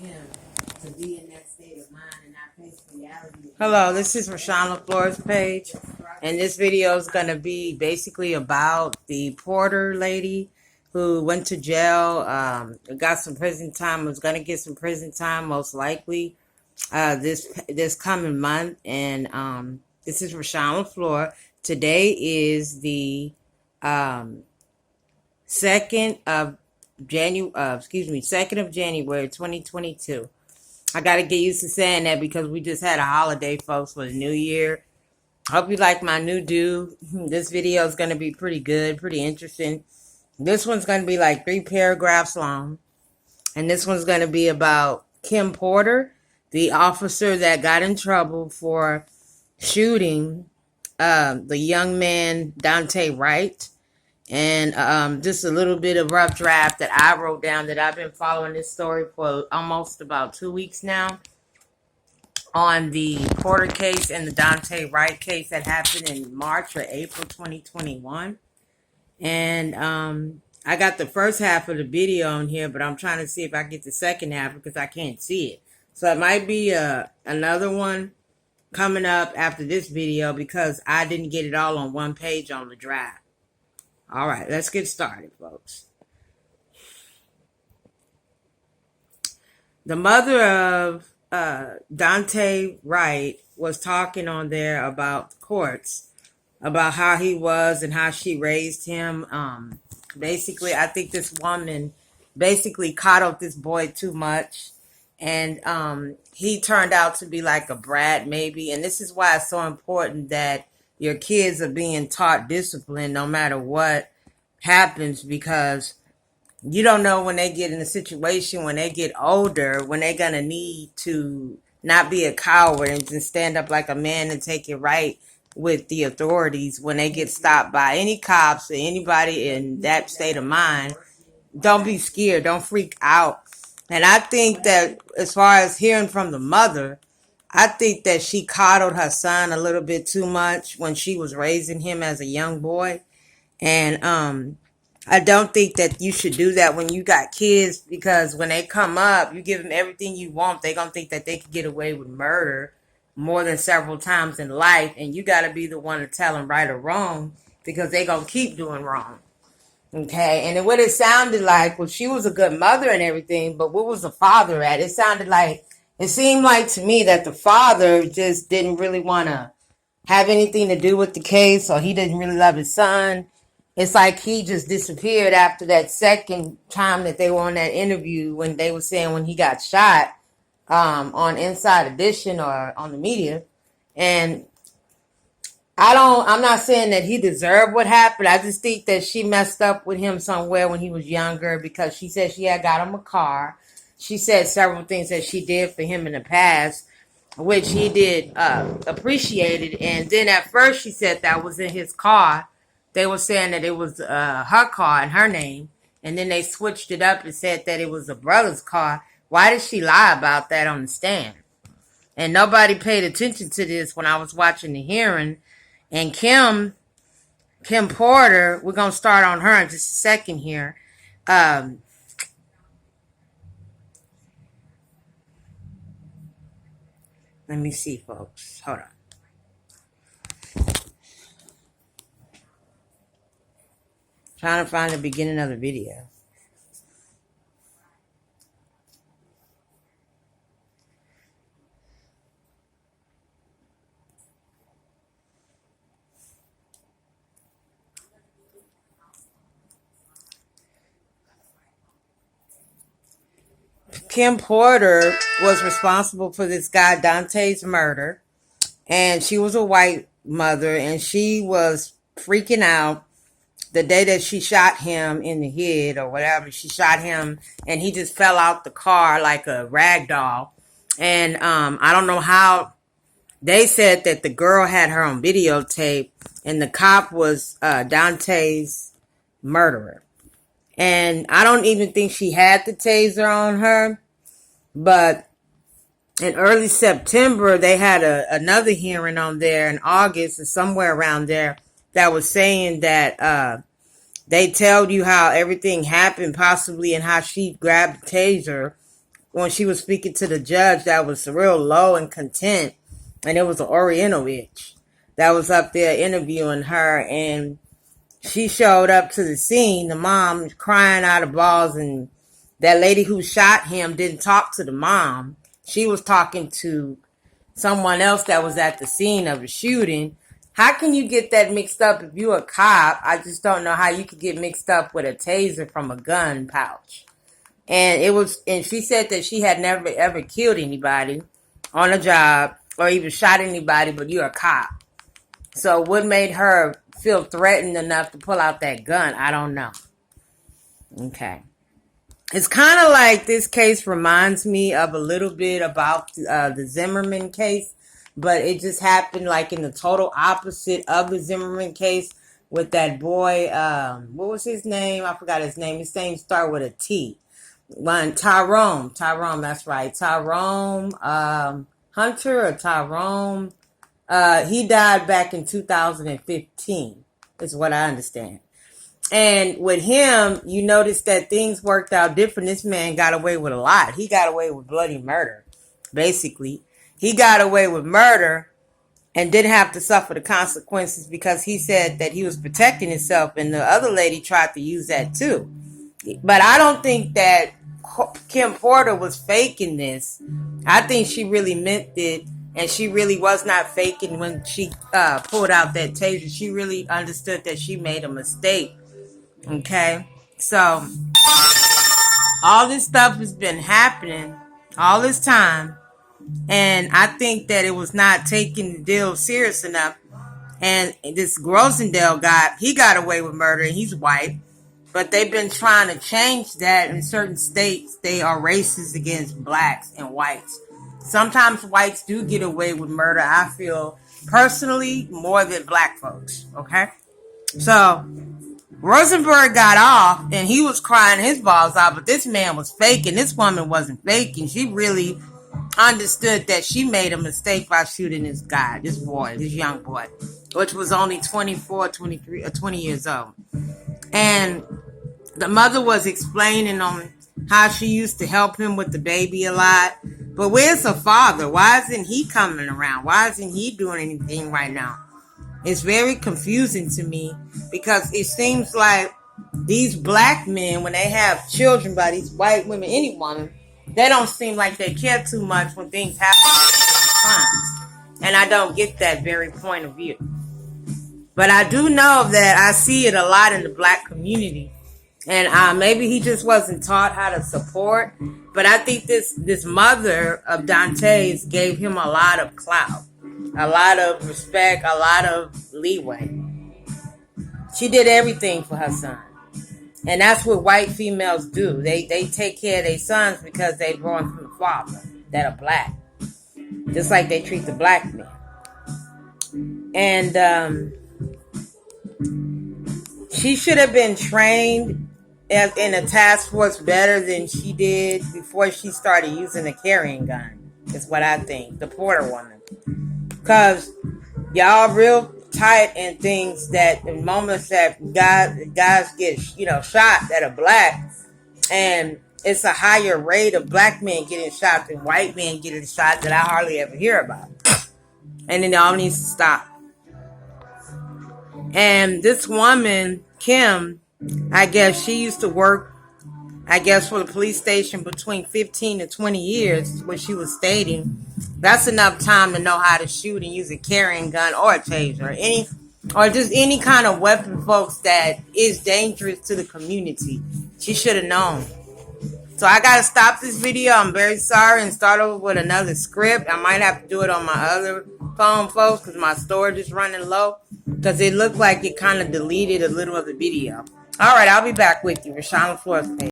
him to be in that state of mind and not face reality. Hello, this is Rashawn LaFleur's page, and this video is going to be basically about the Porter lady who went to jail, got some prison time, was going to get some prison time most likely this coming month, and this is Rashawn LaFleur. Today is the 2nd of January 2022. I got to get used to saying that because we just had a holiday, folks, for the new year. Hope you like my new do. This video is going to be pretty good, pretty interesting. This one's going to be like 3 paragraphs long. And this one's going to be about Kim Porter, the officer that got in trouble for shooting the young man, Dontay Wright. And just a little bit of rough draft that I wrote down that I've been following this story for almost about 2 weeks now on the Porter case and the Dontay Wright case that happened in March or April 2021. And I got the first half of the video on here, but I'm trying to see if I get the second half because I can't see it. So it might be another one coming up after this video because I didn't get it all on one page on the draft. All right, let's get started, folks. The mother of Dontay Wright was talking on there about the courts, about how he was and how she raised him. Basically, I think this woman basically coddled this boy too much. And he turned out to be like a brat, maybe. And this is why it's so important that your kids are being taught discipline no matter what happens, because you don't know when they get in a situation, when they get older, when they're going to need to not be a coward and stand up like a man and take it right with the authorities when they get stopped by any cops or anybody in that state of mind. Don't be scared. Don't freak out. And I think that as far as hearing from the mother, I think that she coddled her son a little bit too much when she was raising him as a young boy. And I don't think that you should do that when you got kids, because when they come up, you give them everything you want. They're going to think that they can get away with murder more than several times in life. And you got to be the one to tell them right or wrong, because they're going to keep doing wrong. Okay, and what it sounded like, well, she was a good mother and everything, but what was the father at? It seemed like to me that the father just didn't really want to have anything to do with the case, or he didn't really love his son. It's like he just disappeared after that second time that they were on that interview when they were saying when he got shot on Inside Edition or on the media. And I'm not saying that he deserved what happened. I just think that she messed up with him somewhere when he was younger, because she said she had got him a car. She said several things that she did for him in the past, which he did appreciate it. And then at first she said that was in his car. They were saying that it was her car in her name. And then they switched it up and said that it was a brother's car. Why did she lie about that on the stand? And nobody paid attention to this when I was watching the hearing. And Kim Porter, we're going to start on her in just a second here. Let me see, folks. Hold on. Trying to find the beginning of the video. Kim Porter was responsible for this guy Dontay's murder, and she was a white mother, and she was freaking out the day that she shot him in the head or whatever. She shot him, and he just fell out the car like a rag doll. And I don't know how. They said that the girl had her on videotape, and the cop was Dontay's murderer. And I don't even think she had the taser on her. But in early September, they had another hearing on there in August or somewhere around there that was saying that they told you how everything happened possibly and how she grabbed the taser when she was speaking to the judge that was real low and content, and it was an Oriental bitch that was up there interviewing her, and she showed up to the scene, the mom crying out of balls, and that lady who shot him didn't talk to the mom. She was talking to someone else that was at the scene of the shooting. How can you get that mixed up if you're a cop? I just don't know how you could get mixed up with a taser from a gun pouch. And she said that she had never ever killed anybody on a job or even shot anybody, but you're a cop. So what made her feel threatened enough to pull out that gun? I don't know. Okay. It's kind of like this case reminds me of a little bit about the Zimmerman case, but it just happened like in the total opposite of the Zimmerman case with that boy. What was his name? I forgot his name. His name started with a T. Tyrone, that's right. Tyrone Hunter or Tyrone. He died back in 2015, is what I understand. And with him, you notice that things worked out different. This man got away with a lot. He got away with bloody murder, basically. He got away with murder and didn't have to suffer the consequences because he said that he was protecting himself, and the other lady tried to use that too. But I don't think that Kim Porter was faking this. I think she really meant it, and she really was not faking when she pulled out that taser. She really understood that she made a mistake. Okay, so all this stuff has been happening all this time, and I think that it was not taking the deal serious enough. And this Rosendale guy, he got away with murder, and he's white, but they've been trying to change that. In certain states, they are racist against blacks and whites. Sometimes whites do get away with murder, I feel, personally, more than black folks, okay? So Rosenberg got off, and he was crying his balls out, but this man was faking. This woman wasn't faking. She really understood that she made a mistake by shooting this guy, this boy, this young boy, which was only 24, 23, or 20 years old. And the mother was explaining on how she used to help him with the baby a lot. But where's her father? Why isn't he coming around? Why isn't he doing anything right now? It's very confusing to me because it seems like these black men, when they have children by these white women, any woman, they don't seem like they care too much when things happen to their sons. And I don't get that very point of view. But I do know that I see it a lot in the black community. And maybe he just wasn't taught how to support. But I think this mother of Dante's gave him a lot of clout, a lot of respect, a lot of leeway. She did everything for her son. And that's what white females do. They take care of their sons because they're born from the father that are black. Just like they treat the black men. And she should have been trained in a task force better than she did before she started using a carrying gun, is what I think, the Porter woman. Because y'all real tight in things that in moments that guys get, shot that are black, and it's a higher rate of black men getting shot than white men getting shot that I hardly ever hear about. And it all needs to stop. And this woman, Kim, I guess she used to work, for the police station between 15 to 20 years, what she was stating. That's enough time to know how to shoot and use a carrying gun or a taser, or just any kind of weapon, folks, that is dangerous to the community. She should have known. So I got to stop this video. I'm very sorry and start over with another script. I might have to do it on my other phone, folks, because my storage is running low. Because it looked like it kind of deleted a little of the video. All right, I'll be back with you. Rashawn Flores.